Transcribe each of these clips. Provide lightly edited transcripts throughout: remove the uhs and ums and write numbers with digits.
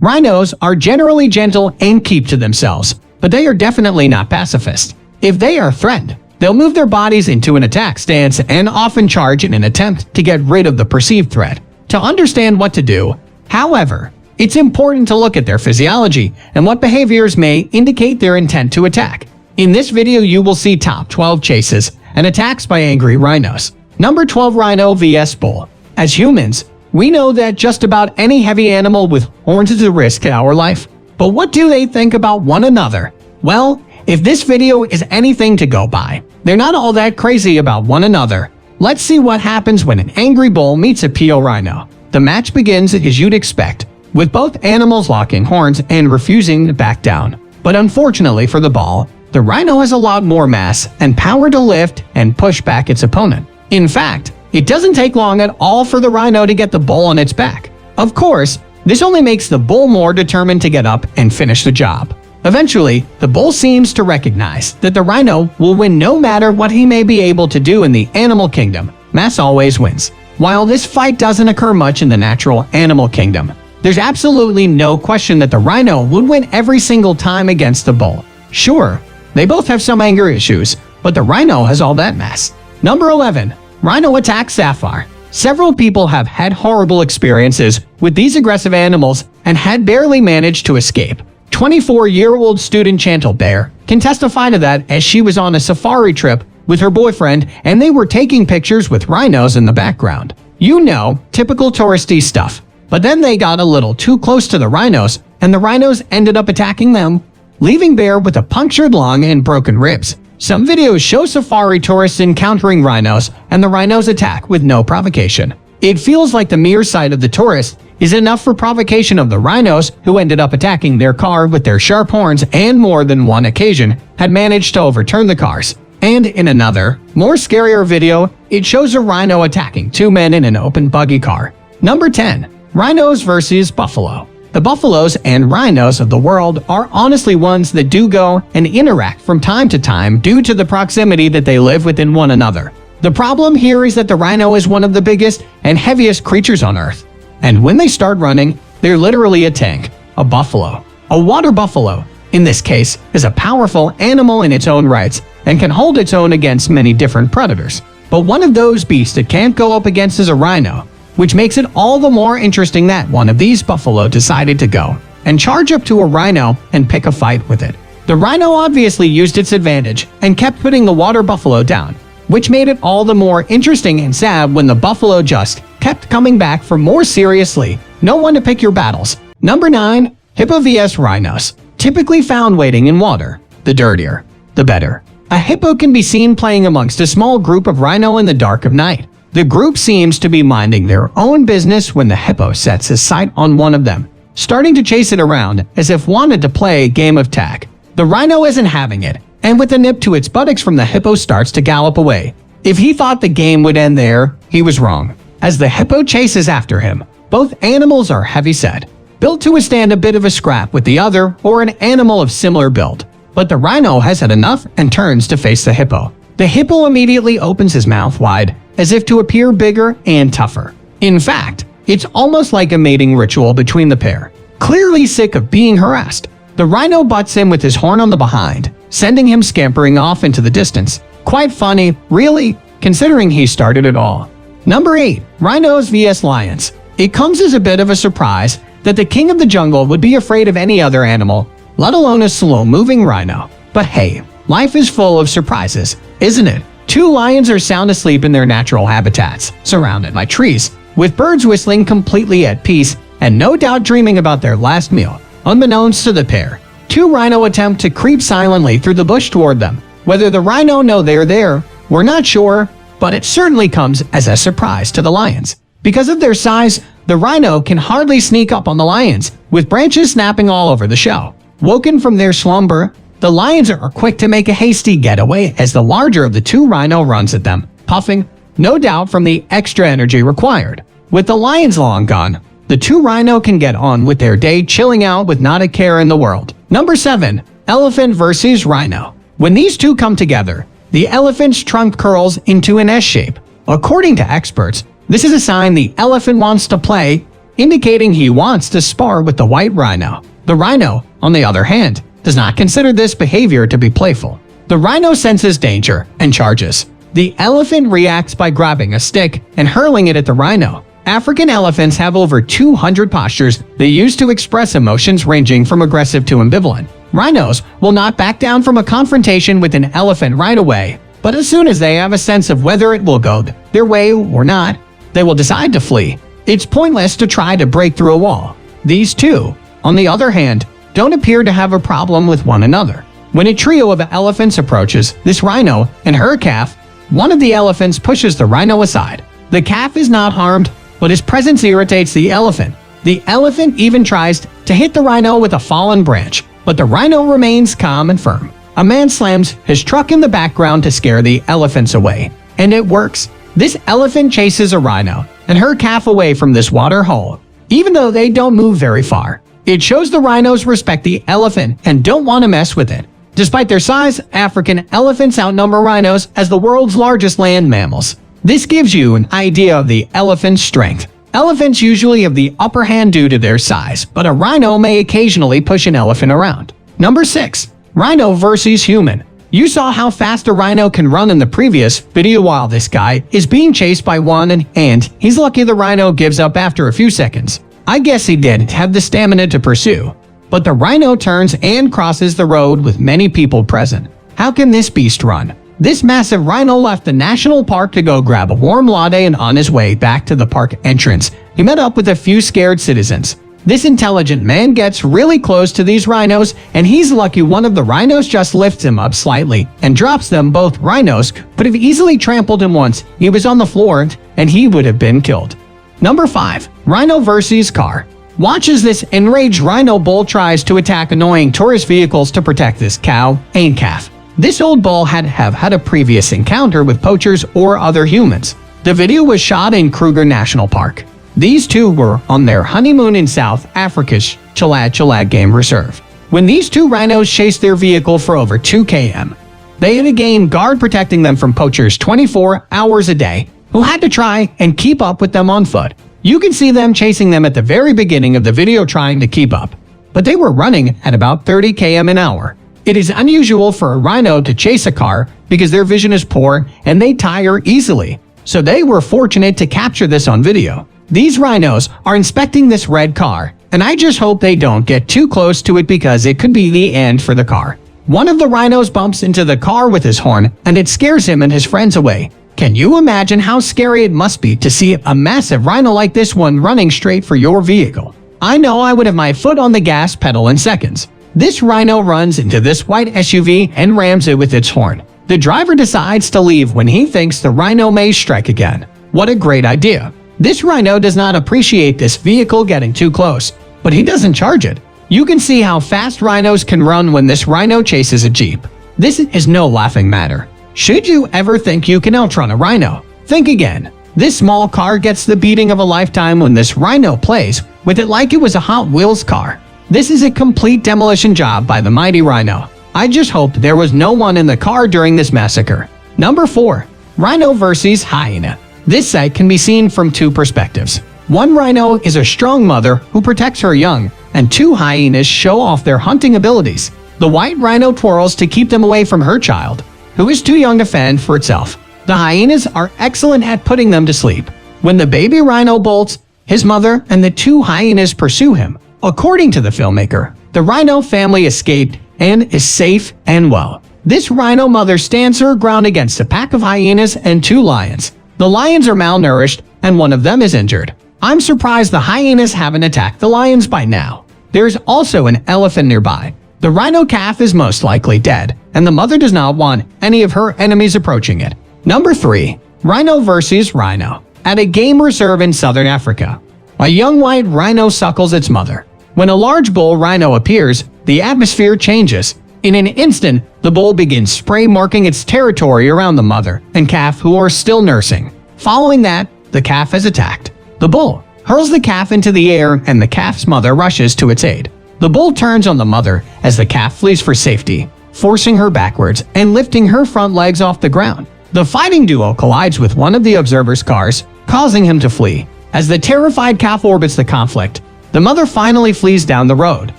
Rhinos are generally gentle and keep to themselves, but they are definitely not pacifist. If they are threatened, they'll move their bodies into an attack stance and often charge in an attempt to get rid of the perceived threat. To understand what to do, however, it's important to look at their physiology and what behaviors may indicate their intent to attack. In this video, you will see top 12 chases and attacks by angry rhinos. Number 12. Rhino vs Bull. As humans, we know that just about any heavy animal with horns is a risk to our life. But what do they think about one another? Well, if this video is anything to go by, they're not all that crazy about one another. Let's see what happens when an angry bull meets a PO rhino. The match begins as you'd expect, with both animals locking horns and refusing to back down. But unfortunately for the bull, the rhino has a lot more mass and power to lift and push back its opponent. In fact, it doesn't take long at all for the rhino to get the bull on its back. Of course, this only makes the bull more determined to get up and finish the job. Eventually, the bull seems to recognize that the rhino will win no matter what he may be able to do in the animal kingdom. Mass always wins. While this fight doesn't occur much in the natural animal kingdom, there's absolutely no question that the rhino would win every single time against the bull. Sure, they both have some anger issues, but the rhino has all that mass. Number 11. Rhino attacks sapphire. Several people have had horrible experiences with these aggressive animals and had barely managed to escape. 24-year-old student Chantal Bear can testify to that, as she was on a safari trip with her boyfriend and they were taking pictures with rhinos in the background. You know, typical touristy stuff. But then they got a little too close to the rhinos and the rhinos ended up attacking them, leaving Bear with a punctured lung and broken ribs. Some videos show safari tourists encountering rhinos and the rhinos attack with no provocation. It feels like the mere sight of the tourist is enough for provocation of the rhinos, who ended up attacking their car with their sharp horns and more than one occasion had managed to overturn the cars. And in another, more scarier video, it shows a rhino attacking two men in an open buggy car. Number 10. Rhinos vs buffalo. The buffaloes and rhinos of the world are honestly ones that do go and interact from time to time due to the proximity that they live within one another. The problem here is that the rhino is one of the biggest and heaviest creatures on Earth. And when they start running, they're literally a tank. A buffalo, a water buffalo, in this case, is a powerful animal in its own rights and can hold its own against many different predators. But one of those beasts it can't go up against is a rhino, which makes it all the more interesting that one of these buffalo decided to go and charge up to a rhino and pick a fight with it. The rhino obviously used its advantage and kept putting the water buffalo down, which made it all the more interesting and sad when the buffalo just kept coming back for more. Seriously, no one to pick your battles. Number 9. Hippo vs rhinos. Typically found wading in water. The dirtier, the better. A hippo can be seen playing amongst a small group of rhino in the dark of night. The group seems to be minding their own business when the hippo sets his sight on one of them, starting to chase it around as if wanted to play a game of tag. The rhino isn't having it, and with a nip to its buttocks from the hippo starts to gallop away. If he thought the game would end there, he was wrong. As the hippo chases after him, both animals are heavy-set, built to withstand a bit of a scrap with the other or an animal of similar build. But the rhino has had enough and turns to face the hippo. The hippo immediately opens his mouth wide, as if to appear bigger and tougher. In fact, it's almost like a mating ritual between the pair. Clearly sick of being harassed, the rhino butts him with his horn on the behind, sending him scampering off into the distance. Quite funny, really, considering he started it all. Number 8. Rhinos vs lions. It comes as a bit of a surprise that the king of the jungle would be afraid of any other animal, let alone a slow-moving rhino. But hey, life is full of surprises, isn't it? Two lions are sound asleep in their natural habitats, surrounded by trees, with birds whistling completely at peace and no doubt dreaming about their last meal. Unbeknownst to the pair, two rhino attempt to creep silently through the bush toward them. Whether the rhino know they're there, we're not sure, but it certainly comes as a surprise to the lions. Because of their size, the rhino can hardly sneak up on the lions, with branches snapping all over the show. Woken from their slumber, the lions are quick to make a hasty getaway as the larger of the two rhino runs at them, puffing, no doubt from the extra energy required. With the lions long gone, the two rhino can get on with their day chilling out with not a care in the world. Number 7. Elephant vs rhino. When these two come together, the elephant's trunk curls into an S shape. According to experts, this is a sign the elephant wants to play, indicating he wants to spar with the white rhino. The rhino, on the other hand, does not consider this behavior to be playful. The rhino senses danger and charges. The elephant reacts by grabbing a stick and hurling it at the rhino. African elephants have over 200 postures they use to express emotions ranging from aggressive to ambivalent. Rhinos will not back down from a confrontation with an elephant right away, but as soon as they have a sense of whether it will go their way or not, they will decide to flee. It's pointless to try to break through a wall. These two, on the other hand, don't appear to have a problem with one another. When a trio of elephants approaches this rhino and her calf, one of the elephants pushes the rhino aside. The calf is not harmed, but his presence irritates the elephant. The elephant even tries to hit the rhino with a fallen branch, but the rhino remains calm and firm. A man slams his truck in the background to scare the elephants away, and it works. This elephant chases a rhino and her calf away from this water hole, even though they don't move very far. It shows the rhinos respect the elephant and don't want to mess with it. Despite their size, African elephants outnumber rhinos as the world's largest land mammals. This gives you an idea of the elephant's strength. Elephants usually have the upper hand due to their size, but a rhino may occasionally push an elephant around. Number 6. Rhino versus human. You saw how fast a rhino can run in the previous video while this guy is being chased by one and he's lucky the rhino gives up after a few seconds. I guess he didn't have the stamina to pursue. But the rhino turns and crosses the road with many people present. How can this beast run? This massive rhino left the national park to go grab a warm latte, and on his way back to the park entrance, he met up with a few scared citizens. This intelligent man gets really close to these rhinos, and he's lucky one of the rhinos just lifts him up slightly and drops them. Both rhinos could have easily trampled him once he was on the floor, and he would have been killed. Number 5. Rhino versus car. Watch as this enraged rhino bull tries to attack annoying tourist vehicles to protect this cow and calf. This old bull had a previous encounter with poachers or other humans. The video was shot in Kruger National Park. These two were on their honeymoon in South Africa's Chalad Game Reserve when these two rhinos chased their vehicle for over 2 km. They had a game guard protecting them from poachers 24 hours a day who had to try and keep up with them on foot. You can see them chasing them at the very beginning of the video trying to keep up, but they were running at about 30 km an hour. It is unusual for a rhino to chase a car because their vision is poor and they tire easily, so they were fortunate to capture this on video. These rhinos are inspecting this red car, and I just hope they don't get too close to it because it could be the end for the car. One of the rhinos bumps into the car with his horn, and it scares him and his friends away. Can you imagine how scary it must be to see a massive rhino like this one running straight for your vehicle? I know I would have my foot on the gas pedal in seconds. This rhino runs into this white SUV and rams it with its horn. The driver decides to leave when he thinks the rhino may strike again. What a great idea. This rhino does not appreciate this vehicle getting too close, but he doesn't charge it. You can see how fast rhinos can run when this rhino chases a Jeep. This is no laughing matter. Should you ever think you can outrun a rhino? Think again. This small car gets the beating of a lifetime when this rhino plays with it like it was a Hot Wheels car. This is a complete demolition job by the mighty rhino. I just hope there was no one in the car during this massacre. Number 4. Rhino versus hyena. This sight can be seen from two perspectives. One rhino is a strong mother who protects her young, and two hyenas show off their hunting abilities. The white rhino twirls to keep them away from her child, who is too young to fend for itself. The hyenas are excellent at putting them to sleep. When the baby rhino bolts, his mother and the two hyenas pursue him. According to the filmmaker, the rhino family escaped and is safe and well. This rhino mother stands her ground against a pack of hyenas and two lions. The lions are malnourished and one of them is injured. I'm surprised the hyenas haven't attacked the lions by now. There's also an elephant nearby. The rhino calf is most likely dead, and the mother does not want any of her enemies approaching it. Number 3. Rhino versus rhino. At a game reserve in southern Africa, a young white rhino suckles its mother. When a large bull rhino appears, the atmosphere changes. In an instant, the bull begins spray marking its territory around the mother and calf who are still nursing. Following that, the calf is attacked. The bull hurls the calf into the air and the calf's mother rushes to its aid. The bull turns on the mother as the calf flees for safety, forcing her backwards and lifting her front legs off the ground. The fighting duo collides with one of the observer's cars, causing him to flee. As the terrified calf orbits the conflict, the mother finally flees down the road,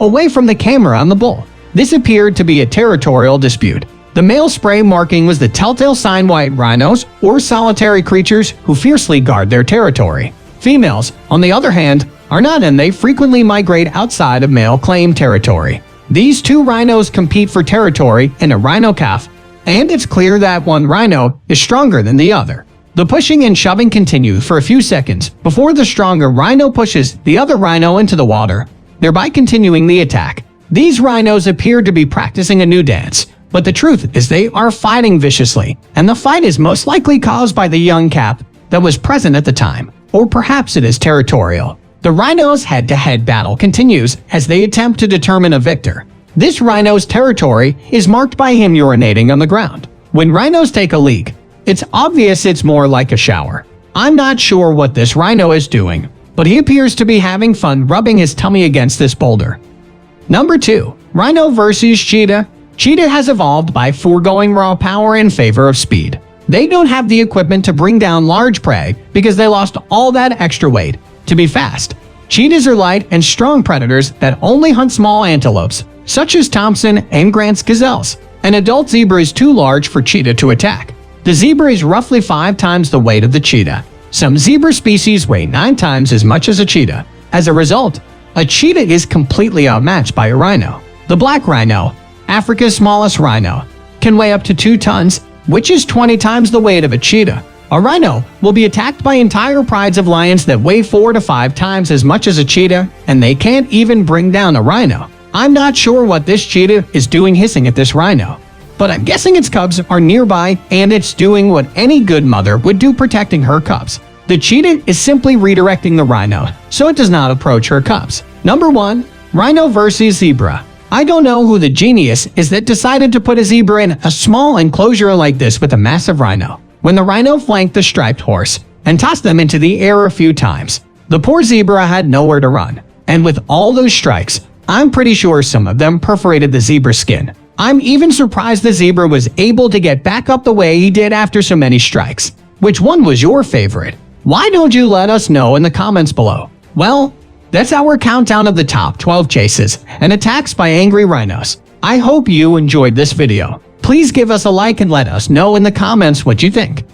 away from the camera on the bull. This appeared to be a territorial dispute. The male spray marking was the telltale sign white rhinos, or solitary creatures who fiercely guard their territory. Females, on the other hand, are not, and they frequently migrate outside of male-claimed territory. These two rhinos compete for territory in a rhino calf, and it's clear that one rhino is stronger than the other. The pushing and shoving continue for a few seconds before the stronger rhino pushes the other rhino into the water, thereby continuing the attack. These rhinos appear to be practicing a new dance, but the truth is they are fighting viciously, and the fight is most likely caused by the young calf that was present at the time, or perhaps it is territorial. The rhinos' head-to-head battle continues as they attempt to determine a victor. This rhino's territory is marked by him urinating on the ground. When rhinos take a leak, it's obvious it's more like a shower. I'm not sure what this rhino is doing, but he appears to be having fun rubbing his tummy against this boulder. Number 2. Rhino versus cheetah. Cheetah has evolved by foregoing raw power in favor of speed. They don't have the equipment to bring down large prey because they lost all that extra weight to be fast. Cheetahs are light and strong predators that only hunt small antelopes, such as Thompson and Grant's gazelles. An adult zebra is too large for cheetah to attack. The zebra is roughly 5 times the weight of the cheetah. Some zebra species weigh 9 times as much as a cheetah. As a result, a cheetah is completely outmatched by a rhino. The black rhino, Africa's smallest rhino, can weigh up to 2 tons, which is 20 times the weight of a cheetah. A rhino will be attacked by entire prides of lions that weigh 4 to 5 times as much as a cheetah, and they can't even bring down a rhino. I'm not sure what this cheetah is doing hissing at this rhino, but I'm guessing its cubs are nearby and it's doing what any good mother would do, protecting her cubs. The cheetah is simply redirecting the rhino so it does not approach her cubs. Number 1. Rhino versus zebra. I don't know who the genius is that decided to put a zebra in a small enclosure like this with a massive rhino, when the rhino flanked the striped horse and tossed them into the air a few times. The poor zebra had nowhere to run, and with all those strikes, I'm pretty sure some of them perforated the zebra's skin. I'm even surprised the zebra was able to get back up the way he did after so many strikes. Which one was your favorite? Why don't you let us know in the comments below? Well, that's our countdown of the top 12 chases and attacks by angry rhinos. I hope you enjoyed this video. Please give us a like and let us know in the comments what you think.